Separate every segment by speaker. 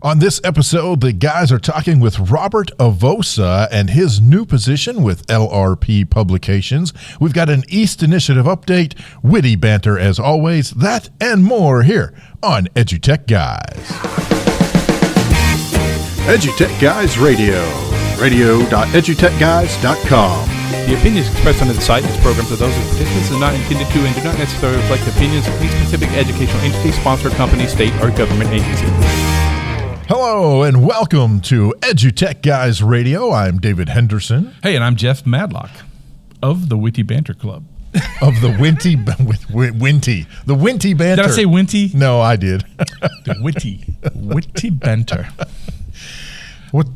Speaker 1: On this episode, the guys are talking with Robert Avossa and his new position with LRP Publications. We've got an East Initiative update, witty banter as always, that and more here on EduTechGuys. EduTechGuys Radio, radio.edutechguys.com.
Speaker 2: The opinions expressed under the site and its programs are those of participants and not intended to and do not necessarily reflect the opinions of any specific educational entity, sponsor, company, state, or government agency.
Speaker 1: Hello and welcome to EduTechGuys Radio. I'm David Henderson.
Speaker 2: Hey, and I'm Jeff Madlock of the Witty Banter Club.
Speaker 1: Of the Winty Banter.
Speaker 2: Did I say Winty?
Speaker 1: No, I did.
Speaker 2: The Witty Banter.
Speaker 1: What?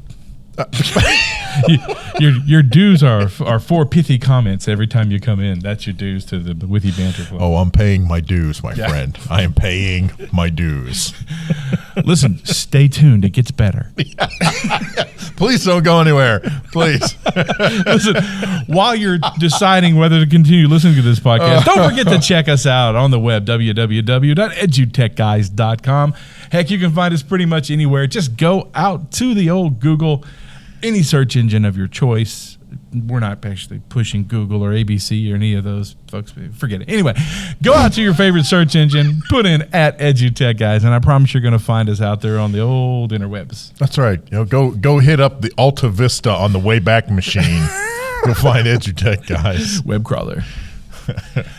Speaker 2: Your dues are 4 pithy comments every time you come in. That's your dues to the Witty Banter Club.
Speaker 1: Oh, I'm paying my dues, my friend. I am paying my dues.
Speaker 2: Listen, stay tuned. It gets better.
Speaker 1: Please don't go anywhere. Please.
Speaker 2: Listen, while you're deciding whether to continue listening to this podcast, don't forget to check us out on the web, www.edutechguys.com. Heck, you can find us pretty much anywhere. Just go out to the old Google, any search engine of your choice. We're not actually pushing Google or ABC or any of those folks. Forget it. Anyway, go out to your favorite search engine, put in @EduTechGuys, and I promise you're going to find us out there on the old interwebs.
Speaker 1: That's right. Go hit up the Alta Vista on the Wayback Machine. You'll find EduTechGuys.
Speaker 2: Web crawler.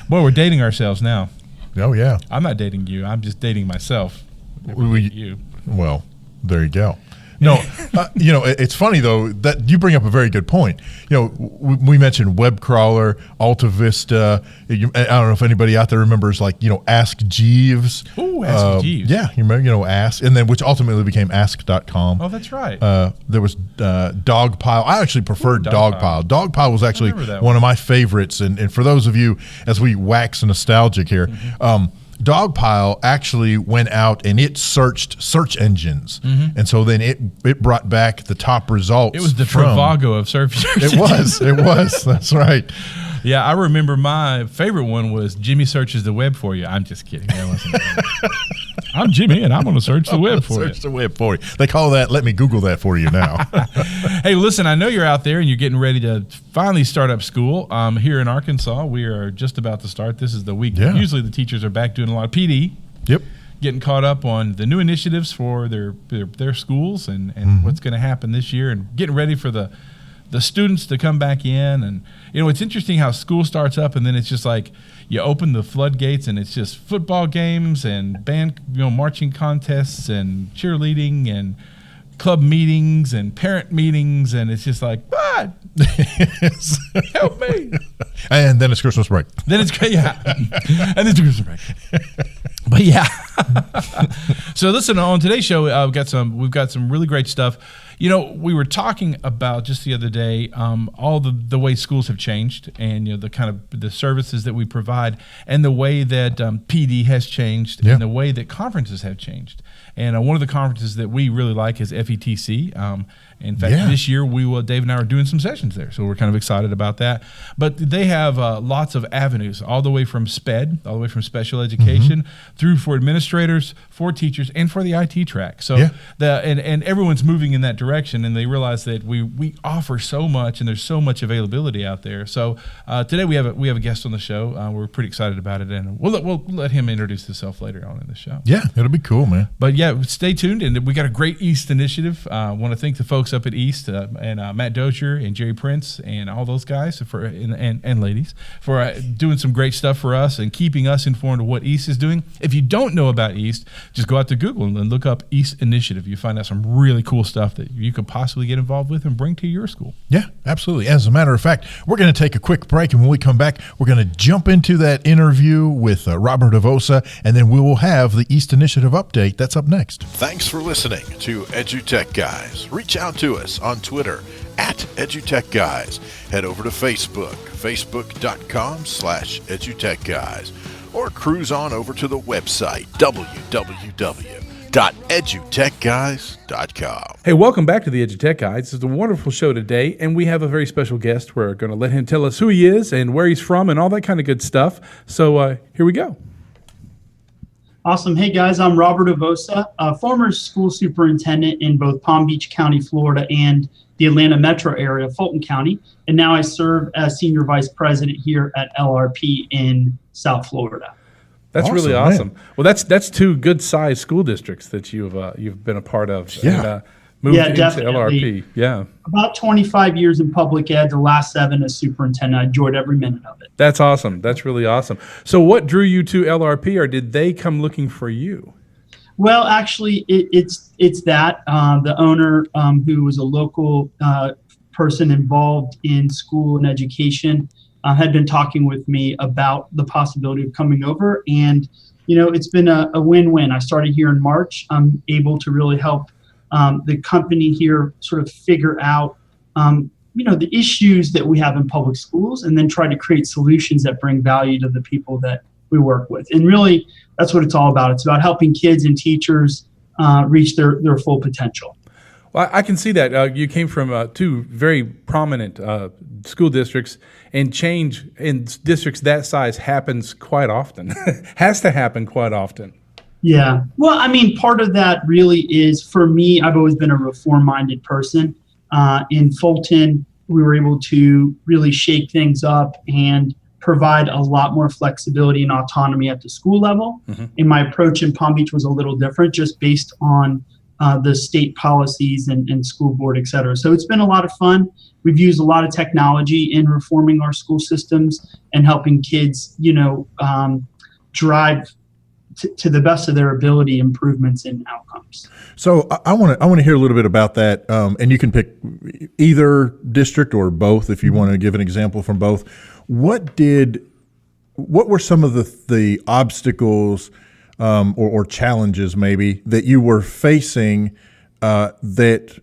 Speaker 2: Boy, we're dating ourselves now.
Speaker 1: Oh, yeah.
Speaker 2: I'm not dating you. I'm just dating myself. You.
Speaker 1: Well, there you go. No, it's funny, though, that you bring up a very good point. We mentioned web crawler, Alta Vista. I don't know if anybody out there remembers, Ask Jeeves.
Speaker 2: Oh, Ask Jeeves.
Speaker 1: Yeah, you remember, Ask, and then which ultimately became Ask.com.
Speaker 2: Oh, that's right.
Speaker 1: There was Dogpile. I actually preferred Dogpile. Dogpile was actually one of my favorites, and for those of you, as we wax nostalgic here, Dogpile actually went out and it searched search engines, and so then it brought back the top results.
Speaker 2: It was the Trivago of search engines.
Speaker 1: It was. That's right.
Speaker 2: Yeah, I remember my favorite one was Jimmy Searches the Web for You. I'm just kidding. That wasn't I'm Jimmy, and I'm going to search the web for you.
Speaker 1: Search the web for you. They call that, let me Google that for you now.
Speaker 2: Hey, listen, I know you're out there and you're getting ready to finally start up school. Here in Arkansas, we are just about to start. This is the week. Yeah. Usually the teachers are back doing a lot of PD.
Speaker 1: Yep. Getting
Speaker 2: caught up on the new initiatives for their schools and what's going to happen this year, and getting ready for the students to come back in. And it's interesting how school starts up and then it's just like you open the floodgates and it's just football games and band marching contests and cheerleading and club meetings and parent meetings, and it's just like, what? Help me.
Speaker 1: And then it's Christmas break.
Speaker 2: And then it's Christmas break. But yeah. So listen, on today's show, we've got some really great stuff. We were talking about just the other day all the way schools have changed, and the kind of the services that we provide, and the way that PD has changed, and the way that conferences have changed. And one of the conferences that we really like is FETC. In fact, this year Dave and I are doing some sessions there, so we're kind of excited about that. But they have lots of avenues, all the way from SPED, all the way from special education, through for administrators, for teachers, and for the IT track. So and everyone's moving in that direction, and they realize that we offer so much, and there's so much availability out there. So today we have a guest on the show. We're pretty excited about it, and we'll let him introduce himself later on in the show.
Speaker 1: Yeah, it'll be cool, man.
Speaker 2: But yeah, stay tuned, and we got a great East initiative. I want to thank the folks up at East and Matt Dozier and Jerry Prince and all those guys and ladies for doing some great stuff for us and keeping us informed of what East is doing. If you don't know about East, just go out to Google and look up East Initiative. You find out some really cool stuff that you could possibly get involved with and bring to your school.
Speaker 1: Yeah, absolutely. As a matter of fact, we're going to take a quick break, and when we come back, we're going to jump into that interview with Robert Avossa, and then we will have the East Initiative update. That's up next. Thanks for listening to EduTechGuys. Reach out to us on Twitter @EduTechGuys. Head over to Facebook, facebook.com/EduTechGuys, or cruise on over to the website, www.edutechguys.com.
Speaker 2: Hey, welcome back to the EduTech Guys. It's a wonderful show today, and we have a very special guest. We're going to let him tell us who he is and where he's from and all that kind of good stuff. So here we go.
Speaker 3: Awesome. Hey guys, I'm Robert Avossa, a former school superintendent in both Palm Beach County, Florida, and the Atlanta metro area, Fulton County. And now I serve as senior vice president here at LRP in South Florida.
Speaker 2: That's really awesome. Man. Well, that's two good-sized school districts that you've been a part of.
Speaker 1: Yeah.
Speaker 2: And, moved into
Speaker 3: definitely.
Speaker 2: LRP. Yeah.
Speaker 3: About 25 years in public ed, the last 7 as superintendent. I enjoyed every minute of it.
Speaker 2: That's awesome. That's really awesome. So what drew you to LRP, or did they come looking for you?
Speaker 3: Well, actually, it's that. The owner, who was a local person involved in school and education, had been talking with me about the possibility of coming over. And, it's been a win-win. I started here in March. I'm able to really help the company here sort of figure out, the issues that we have in public schools, and then try to create solutions that bring value to the people that we work with. And really, that's what it's all about. It's about helping kids and teachers reach their full potential.
Speaker 2: Well, I can see that. You came from 2 very prominent school districts, and change in districts that size happens quite often, has to happen quite often.
Speaker 3: Yeah. Well, part of that really is, for me, I've always been a reform-minded person. In Fulton, we were able to really shake things up and provide a lot more flexibility and autonomy at the school level. Mm-hmm. And my approach in Palm Beach was a little different, just based on the state policies and school board, et cetera. So it's been a lot of fun. We've used a lot of technology in reforming our school systems and helping kids, drive to the best of their ability improvements in outcomes.
Speaker 1: So I want to hear a little bit about that, and you can pick either district or both if you want to give an example from both. What were some of the obstacles or challenges maybe that you were facing that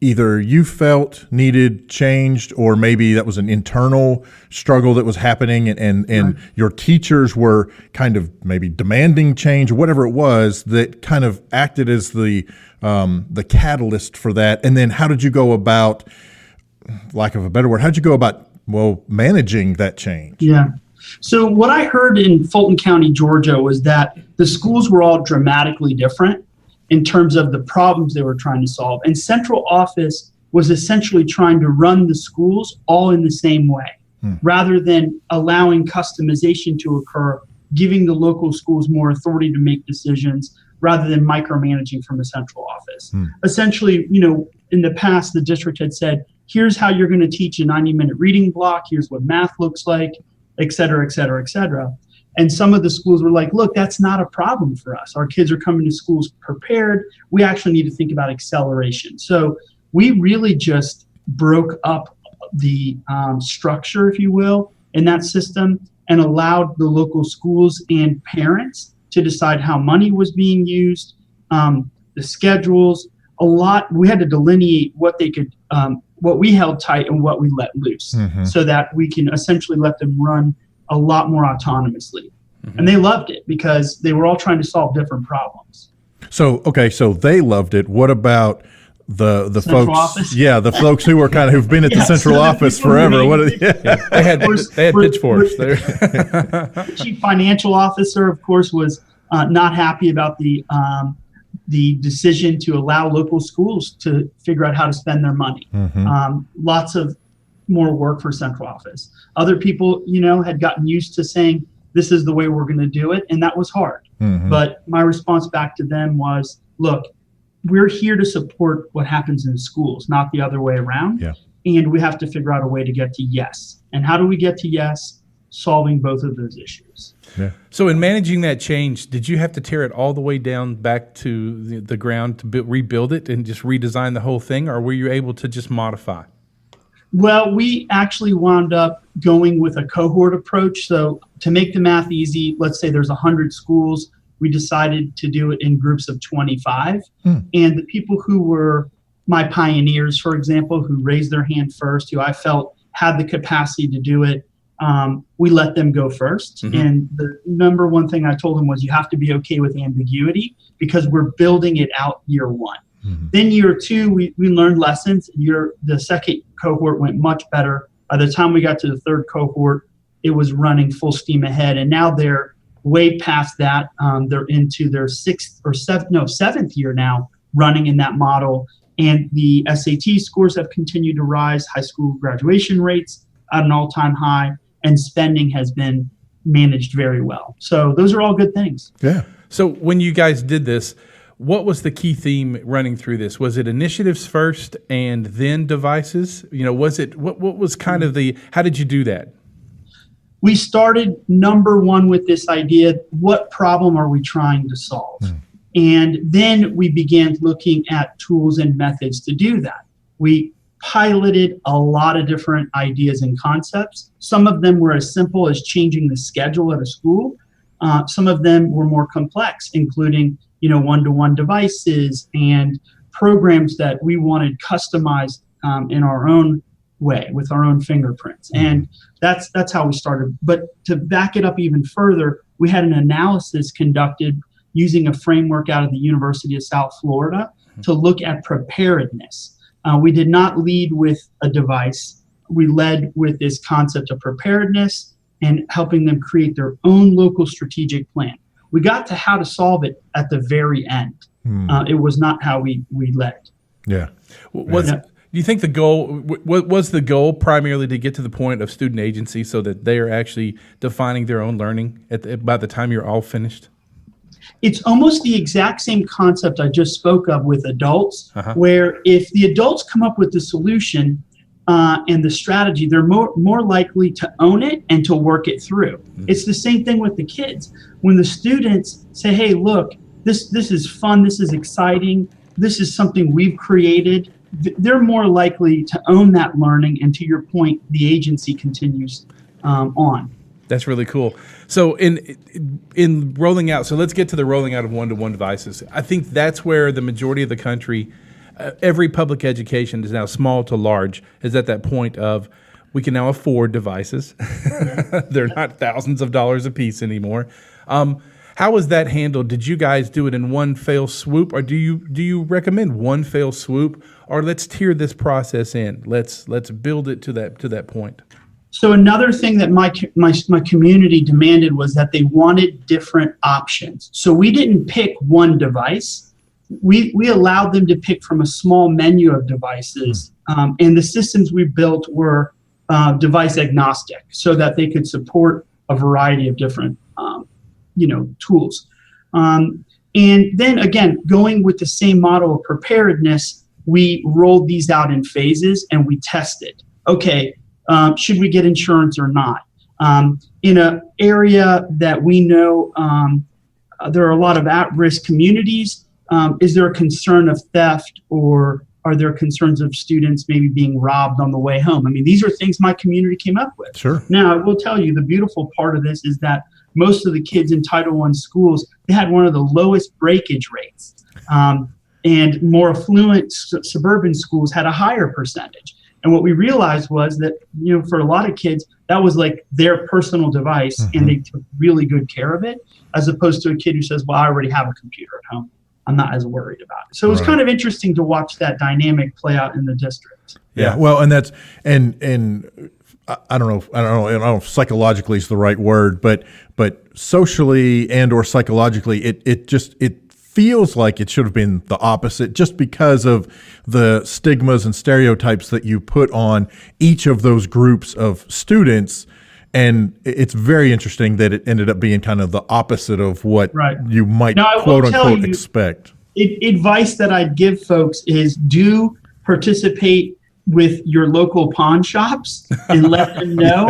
Speaker 1: either you felt needed changed, or maybe that was an internal struggle that was happening and right. Your teachers were kind of maybe demanding change, or whatever it was that kind of acted as the catalyst for that? And then how did you go about, lack of a better word, how did you go about, managing that change?
Speaker 3: Yeah. So what I heard in Fulton County, Georgia, was that the schools were all dramatically different in terms of the problems they were trying to solve. And central office was essentially trying to run the schools all in the same way, rather than allowing customization to occur, giving the local schools more authority to make decisions, rather than micromanaging from a central office. Essentially, in the past, the district had said, here's how you're going to teach a 90-minute reading block, here's what math looks like, et cetera, et cetera, et cetera. And some of the schools were like, look, that's not a problem for us. Our kids are coming to schools prepared. We actually need to think about acceleration. So we really just broke up the structure, if you will, in that system, and allowed the local schools and parents to decide how money was being used, the schedules. We had to delineate what they could, what we held tight and what we let loose, so that we can essentially let them run a lot more autonomously. And they loved it because they were all trying to solve different problems.
Speaker 1: So they loved it. What about the
Speaker 3: central
Speaker 1: folks?
Speaker 3: Office?
Speaker 1: Yeah, the folks who've been at the central office forever.
Speaker 2: They had pitchforks there.
Speaker 3: The chief financial officer, of course, was not happy about the decision to allow local schools to figure out how to spend their money. Lots of more work for central office. Other people, had gotten used to saying, this is the way we're going to do it. And that was hard. But my response back to them was, look, we're here to support what happens in schools, not the other way around.
Speaker 1: Yeah.
Speaker 3: And we have to figure out a way to get to yes. And how do we get to yes? Solving both of those issues.
Speaker 1: Yeah.
Speaker 2: So in managing that change, did you have to tear it all the way down back to the ground to rebuild it and just redesign the whole thing? Or were you able to just modify?
Speaker 3: Well, we actually wound up going with a cohort approach. So to make the math easy, let's say there's 100 schools. We decided to do it in groups of 25. And the people who were my pioneers, for example, who raised their hand first, who I felt had the capacity to do it, we let them go first. And the number one thing I told them was, you have to be okay with ambiguity, because we're building it out year one. Then year two, we learned lessons. The second cohort went much better. By the time we got to the third cohort, it was running full steam ahead. And now they're way past that. They're into their seventh year now running in that model. And the SAT scores have continued to rise, high school graduation rates at an all-time high, and spending has been managed very well. So those are all good things.
Speaker 1: Yeah.
Speaker 2: So when you guys did this, what was the key theme running through this? Was it initiatives first and then devices? Was it what was kind of how did you do that?
Speaker 3: We started number one with this idea, what problem are we trying to solve? And then we began looking at tools and methods to do that. We piloted a lot of different ideas and concepts. Some of them were as simple as changing the schedule at a school. Some of them were more complex, including one-to-one devices and programs that we wanted customized in our own way with our own fingerprints. And that's how we started. But to back it up even further, we had an analysis conducted using a framework out of the University of South Florida to look at preparedness. We did not lead with a device. We led with this concept of preparedness and helping them create their own local strategic plan. We got to how to solve it at the very end. It was not how we led.
Speaker 1: Yeah.
Speaker 2: Do you think the goal was the goal primarily to get to the point of student agency so that they are actually defining their own learning by the time you're all finished?
Speaker 3: It's almost the exact same concept I just spoke of with adults, where if the adults come up with the solution and the strategy, they're more likely to own it and to work it through. It's the same thing with the kids. When the students say, hey, look, this is fun, this is exciting, this is something we've created, they're more likely to own that learning. And to your point, the agency continues on.
Speaker 2: That's really cool. So in rolling out, so let's get to the rolling out of one-to-one devices. I think that's where the majority of the country, every public education is now small to large, is at that point of we can now afford devices. They're not thousands of dollars a piece anymore. How was that handled? Did you guys do it in one fell swoop, or do you recommend one fell swoop, or let's tier this process in? Let's build it to that point.
Speaker 3: So another thing that my community demanded was that they wanted different options. So we didn't pick one device. We allowed them to pick from a small menu of devices. And the systems we built were device agnostic so that they could support a variety of different tools. And then again, going with the same model of preparedness, we rolled these out in phases and we tested. Okay, should we get insurance or not? In an area that we know there are a lot of at-risk communities, is there a concern of theft, or are there concerns of students maybe being robbed on the way home? I mean, these are things my community came up with.
Speaker 1: Sure.
Speaker 3: Now, I will tell you, the beautiful part of this is that most of the kids in Title I schools, they had one of the lowest breakage rates. And more affluent suburban schools had a higher percentage. And what we realized was that, for a lot of kids, that was like their personal device, and they took really good care of it, as opposed to a kid who says, well, I already have a computer at home. I'm not as worried about it. So it was kind of interesting to watch that dynamic play out in the district.
Speaker 1: Yeah. Well, and that's, and I don't know if psychologically is the right word, but socially and or psychologically, it feels like it should have been the opposite, just because of the stigmas and stereotypes that you put on each of those groups of students. And it's very interesting that it ended up being kind of the opposite of what you might quote unquote expect.
Speaker 3: Advice that I'd give folks is do participate with your local pawn shops and let them know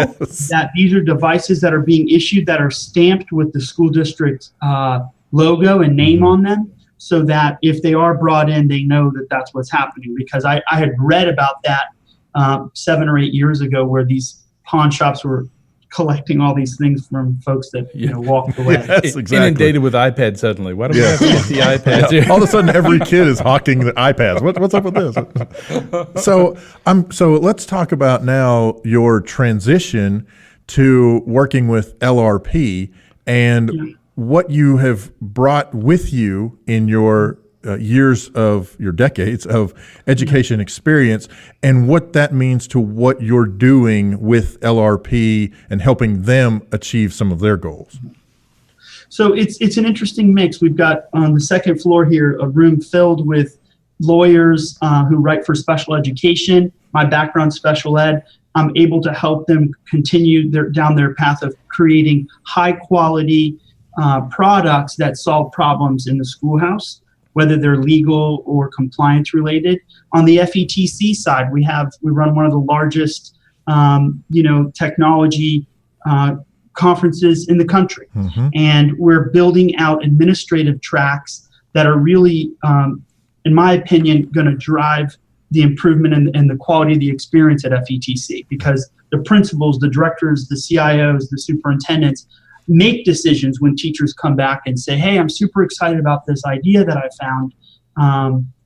Speaker 3: that these are devices that are being issued that are stamped with the school district logo and name on them, so that if they are brought in, they know that that's what's happening. Because I had read about that 7 or 8 years ago, where these pawn shops were collecting all these things from folks that walked away.
Speaker 1: Yes, exactly.
Speaker 2: Inundated with iPads suddenly. Why do we have 50 iPads here?
Speaker 1: All of a sudden, every kid is hawking the iPads. What's up with this? So let's talk about now your transition to working with LRP and what you have brought with you in your decades of education experience, and what that means to what you're doing with LRP and helping them achieve some of their goals.
Speaker 3: So it's an interesting mix. We've got on the second floor here a room filled with lawyers who write for special education. My background, special ed. I'm able to help them continue down their path of creating high quality products that solve problems in the schoolhouse, whether they're legal or compliance related. On the FETC side, we run one of the largest technology conferences in the country. Mm-hmm. And we're building out administrative tracks that are really, in my opinion, going to drive the improvement in the quality of the experience at FETC, because the principals, the directors, the CIOs, the superintendents make decisions when teachers come back and say, hey, I'm super excited about this idea that I found.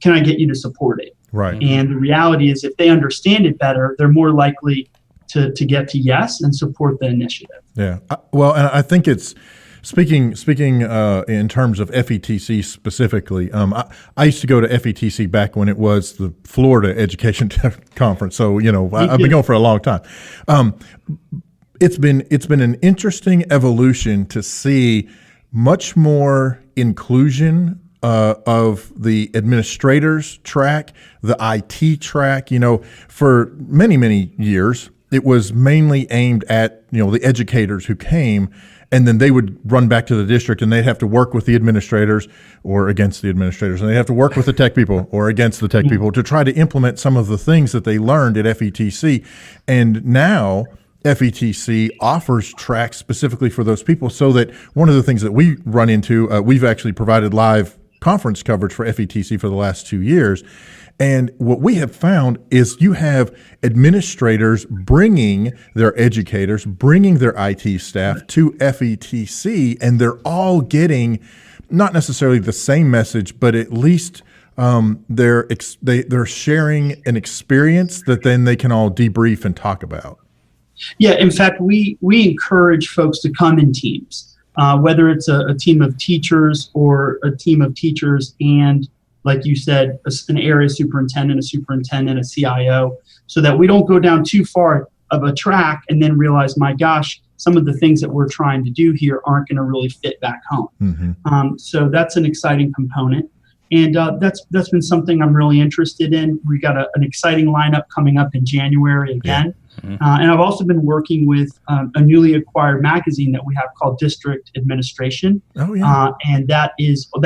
Speaker 3: Can I get you to support it?
Speaker 1: Right.
Speaker 3: And the reality is if they understand it better, they're more likely to get to yes and support the initiative.
Speaker 1: Yeah. Well, and I think it's speaking in terms of FETC specifically. I used to go to FETC back when it was the Florida Education Conference. So, I've been going for a long time. It's been an interesting evolution to see much more inclusion of the administrators track, the IT track. For many, many years, it was mainly aimed at, the educators who came, and then they would run back to the district and they'd have to work with the administrators or against the administrators, and they'd have to work with the tech people or against the tech people to try to implement some of the things that they learned at FETC. And now FETC offers tracks specifically for those people, so that one of the things that we run into, we've actually provided live conference coverage for FETC for the last 2 years. And what we have found is you have administrators bringing their educators, bringing their IT staff to FETC, and they're all getting not necessarily the same message, but at least they're sharing an experience that then they can all debrief and talk about.
Speaker 3: Yeah, in fact, we encourage folks to come in teams, whether it's a team of teachers or a team of teachers and, like you said, an area superintendent, a CIO, so that we don't go down too far of a track and then realize, my gosh, some of the things that we're trying to do here aren't going to really fit back home. Mm-hmm. So that's an exciting component. And that's been something I'm really interested in. We got an exciting lineup coming up in January again. Yeah. Mm-hmm. And I've also been working with a newly acquired magazine that we have called District Administration.
Speaker 1: Oh, yeah.
Speaker 3: And that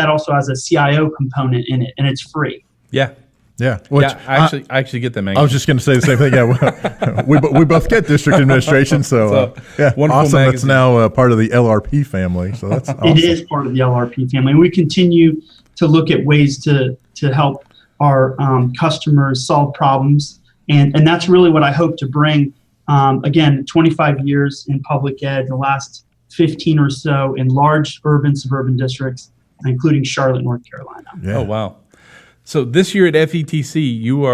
Speaker 3: also has a CIO component in it, and it's free.
Speaker 2: Yeah.
Speaker 1: Yeah.
Speaker 2: I actually get that magazine.
Speaker 1: I was just going to say the same thing. Yeah, we both get District Administration, so yeah, awesome. Magazine. That's now part of the LRP family. So that's awesome.
Speaker 3: It is part of the LRP family, and we continue to look at ways to help our customers solve problems. And that's really what I hope to bring. Again, 25 years in public ed, the last 15 or so in large urban, suburban districts, including Charlotte, North Carolina.
Speaker 2: Yeah. Oh, wow. So this year at FETC, you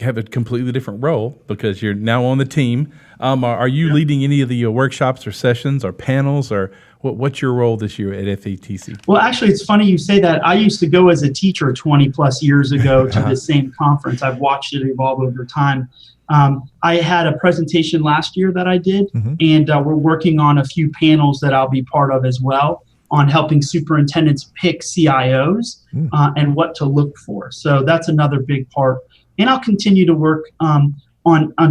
Speaker 2: have a completely different role because you're now on the team. Are you leading any of the workshops or sessions or panels, or what's your role this year at FETC?
Speaker 3: Well, actually, it's funny you say that. I used to go as a teacher 20 plus years ago to the same conference. I've watched it evolve over time. I had a presentation last year that I did, and we're working on a few panels that I'll be part of as well on helping superintendents pick CIOs and what to look for. So that's another big part. And I'll continue to work on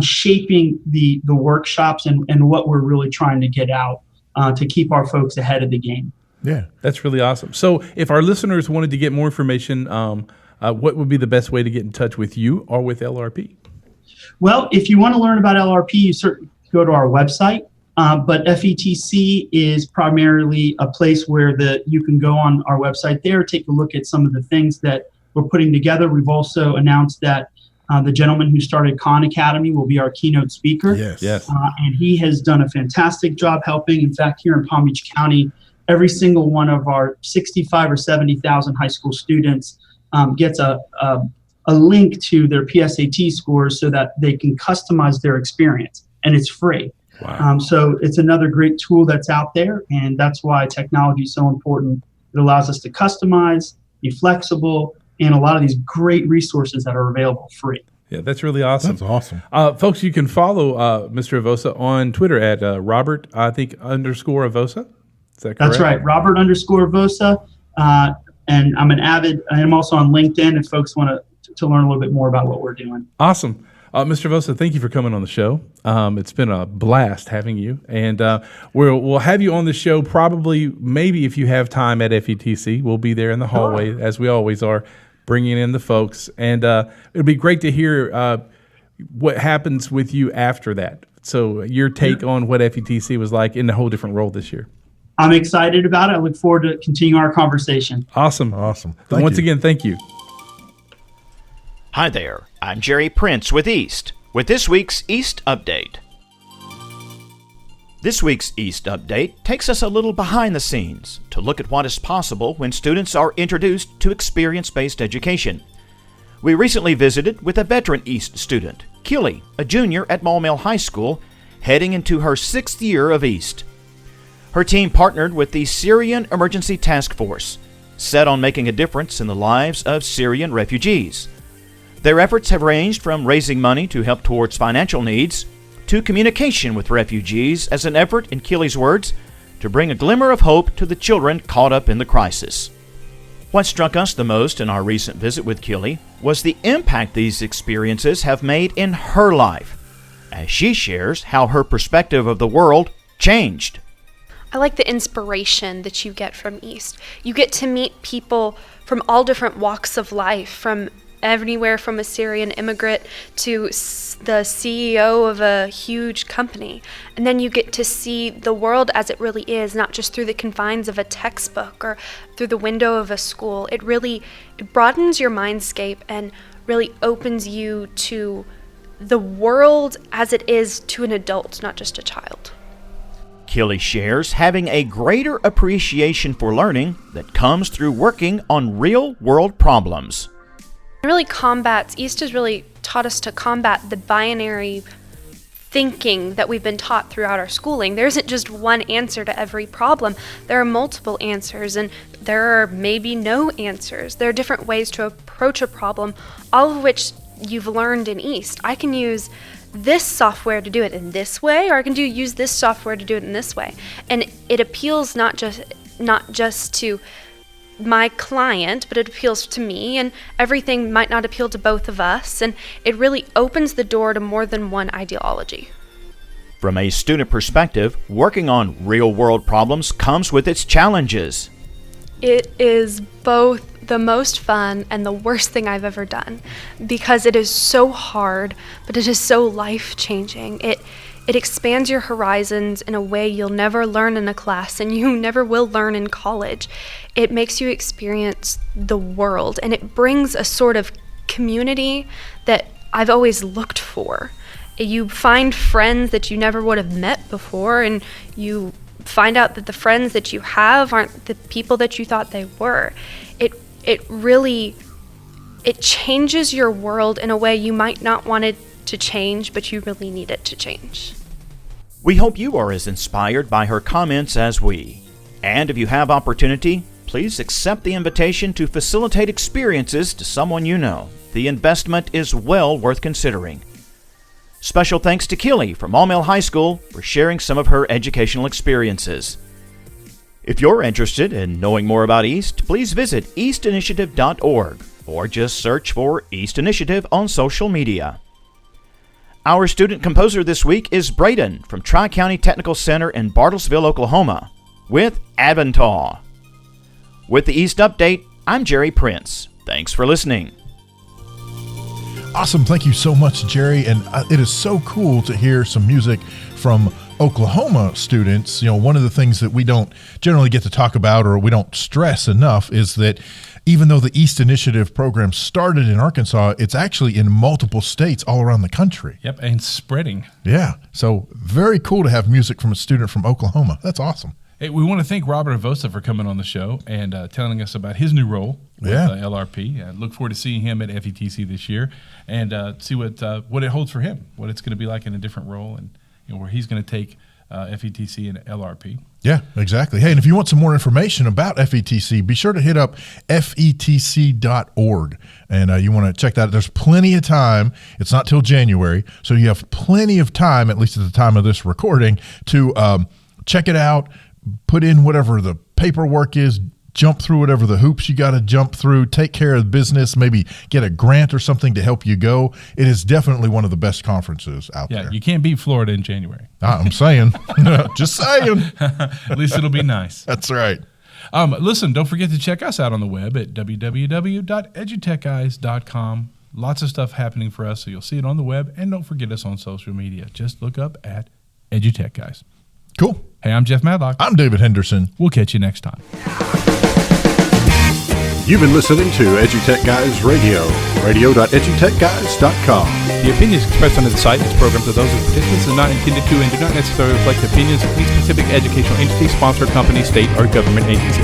Speaker 3: shaping the workshops and what we're really trying to get out to keep our folks ahead of the game.
Speaker 2: Yeah, that's really awesome. So if our listeners wanted to get more information, what would be the best way to get in touch with you or with LRP?
Speaker 3: Well, if you want to learn about LRP, you certainly go to our website. But FETC is primarily a place where you can go on our website there, take a look at some of the things that we're putting together. We've also announced that the gentleman who started Khan Academy will be our keynote speaker.
Speaker 1: Yes.
Speaker 3: And he has done a fantastic job helping. In fact, here in Palm Beach County, every single one of our 65 or 70,000 high school students gets a link to their PSAT scores so that they can customize their experience, and it's free.
Speaker 2: Wow.
Speaker 3: So it's another great tool that's out there, and that's why technology is so important. It allows us to customize, be flexible, and a lot of these great resources that are available free.
Speaker 2: Yeah, that's really awesome.
Speaker 1: That's awesome.
Speaker 2: Folks, you can follow Mr. Avossa on Twitter at Robert, _Avossa. Is that correct?
Speaker 3: That's right. Robert_Avossa. And I'm also on LinkedIn if folks want to learn a little bit more about what we're doing.
Speaker 2: Awesome. Mr. Avossa, thank you for coming on the show. It's been a blast having you. And we'll have you on the show maybe if you have time at FETC. We'll be there in the hallway, as we always are, bringing in the folks. And it'll be great to hear what happens with you after that. So your take on what FETC was like in a whole different role this year.
Speaker 3: I'm excited about it. I look forward to continuing our conversation.
Speaker 2: Awesome. Once again, thank you.
Speaker 4: Hi there, I'm Jerry Prince with East, with this week's East Update. This week's East Update takes us a little behind the scenes to look at what is possible when students are introduced to experience-based education. We recently visited with a veteran East student, Keely, a junior at Maumelle High School, heading into her 6th year of East. Her team partnered with the Syrian Emergency Task Force, set on making a difference in the lives of Syrian refugees. Their efforts have ranged from raising money to help towards financial needs to communication with refugees as an effort, in Keely's words, to bring a glimmer of hope to the children caught up in the crisis. What struck us the most in our recent visit with Keely was the impact these experiences have made in her life, as she shares how her perspective of the world changed.
Speaker 5: I like the inspiration that you get from East. You get to meet people from all different walks of life, from anywhere from a Syrian immigrant to the CEO of a huge company. And then you get to see the world as it really is, not just through the confines of a textbook or through the window of a school. It broadens your mindscape and really opens you to the world as it is to an adult, not just a child.
Speaker 4: Keely shares having a greater appreciation for learning that comes through working on real-world problems.
Speaker 5: East has really taught us to combat the binary thinking that we've been taught throughout our schooling. There isn't just one answer to every problem. There are multiple answers, and there are maybe no answers. There are different ways to approach a problem, all of which you've learned in East. I can use this software to do it in this way, or I can use this software to do it in this way. And it appeals not just to my client, but it appeals to me, and everything might not appeal to both of us, and it really opens the door to more than one ideology.
Speaker 4: From a student perspective, working on real-world problems comes with its challenges.
Speaker 5: It is both the most fun and the worst thing I've ever done, because it is so hard, but it is so life-changing. It expands your horizons in a way you'll never learn in a class and you never will learn in college. It makes you experience the world, and it brings a sort of community that I've always looked for. You find friends that you never would have met before, and you find out that the friends that you have aren't the people that you thought they were. It really changes your world in a way you might not want it to change, but you really need it to change.
Speaker 4: We hope you are as inspired by her comments as we. And if you have opportunity, please accept the invitation to facilitate experiences to someone you know. The investment is well worth considering. Special thanks to Keely from Maumelle High School for sharing some of her educational experiences. If you're interested in knowing more about East, please visit eastinitiative.org or just search for East Initiative on social media. Our student composer this week is Braden from Tri-County Technical Center in Bartlesville, Oklahoma, with Avantaw. With the East Update, I'm Jerry Prince. Thanks for listening.
Speaker 1: Awesome. Thank you so much, Jerry. And it is so cool to hear some music from Oklahoma students. You know, one of the things that we don't generally get to talk about, or we don't stress enough, is that even though the East Initiative program started in Arkansas, it's actually in multiple states all around the country.
Speaker 2: Yep, and spreading.
Speaker 1: Yeah. So very cool to have music from a student from Oklahoma. That's awesome.
Speaker 2: Hey, we want to thank Robert Avossa for coming on the show and telling us about his new role with LRP. I look forward to seeing him at FETC this year and see what it holds for him, what it's going to be like in a different role, and where he's going to take FETC and LRP.
Speaker 1: Yeah, exactly. Hey, and if you want some more information about FETC, be sure to hit up FETC.org. And you want to check that out. There's plenty of time. It's not till January, so you have plenty of time, at least at the time of this recording, to check it out, put in whatever the paperwork is, jump through whatever the hoops you got to jump through, take care of the business, maybe get a grant or something to help you go. It is definitely one of the best conferences out there.
Speaker 2: Yeah, you can't beat Florida in January.
Speaker 1: I'm saying. Just saying.
Speaker 2: At least it'll be nice.
Speaker 1: That's right.
Speaker 2: Listen, don't forget to check us out on the web at www.edutechguys.com. Lots of stuff happening for us, so you'll see it on the web. And don't forget us on social media. Just look up at EduTechGuys.
Speaker 1: Cool.
Speaker 2: Hey, I'm Jeff Madlock.
Speaker 1: I'm David Henderson.
Speaker 2: We'll catch you next time.
Speaker 6: You've been listening to EduTech Guys Radio, radio.edutechguys.com.
Speaker 7: The opinions expressed under the site and its programs are those of participants and not intended to and do not necessarily reflect the opinions of any specific educational entity, sponsor, company, state, or government agency.